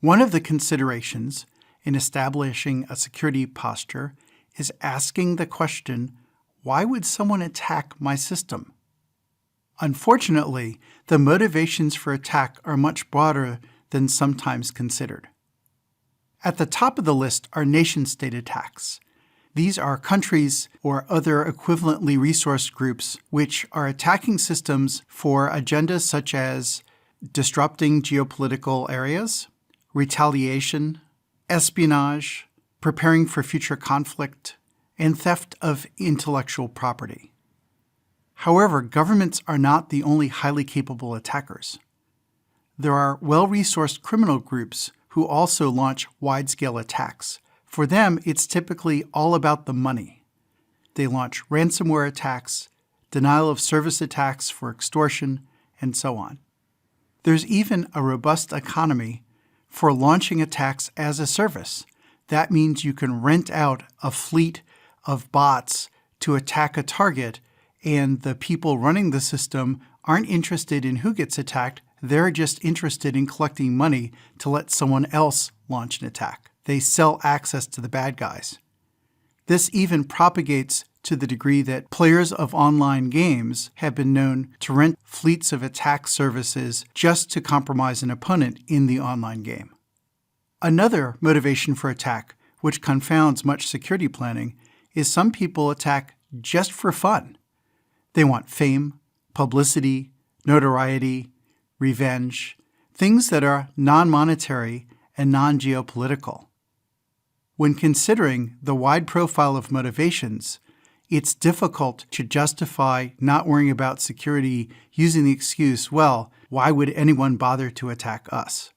One of the considerations in establishing a security posture is asking the question, why would someone attack my system? Unfortunately, the motivations for attack are much broader than sometimes considered. At the top of the list are nation-state attacks. These are countries or other equivalently resourced groups which are attacking systems for agendas such as disrupting geopolitical areas, retaliation, espionage, preparing for future conflict, and theft of intellectual property. However, governments are not the only highly capable attackers. There are well-resourced criminal groups who also launch wide-scale attacks. For them, it's typically all about the money. They launch ransomware attacks, denial of service attacks for extortion, and so on. There's even a robust economy for launching attacks as a service. That means you can rent out a fleet of bots to attack a target, and the people running the system aren't interested in who gets attacked. They're just interested in collecting money to let someone else launch an attack. They sell access to the bad guys. This even propagates to the degree that players of online games have been known to rent fleets of attack services just to compromise an opponent in the online game. Another motivation for attack, which confounds much security planning, is some people attack just for fun. They want fame, publicity, notoriety, revenge, things that are non-monetary and non-geopolitical. When considering the wide profile of motivations, it's difficult to justify not worrying about security using the excuse, well, why would anyone bother to attack us?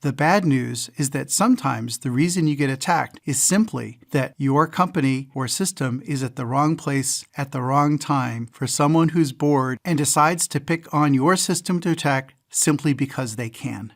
The bad news is that sometimes the reason you get attacked is simply that your company or system is at the wrong place at the wrong time for someone who's bored and decides to pick on your system to attack simply because they can.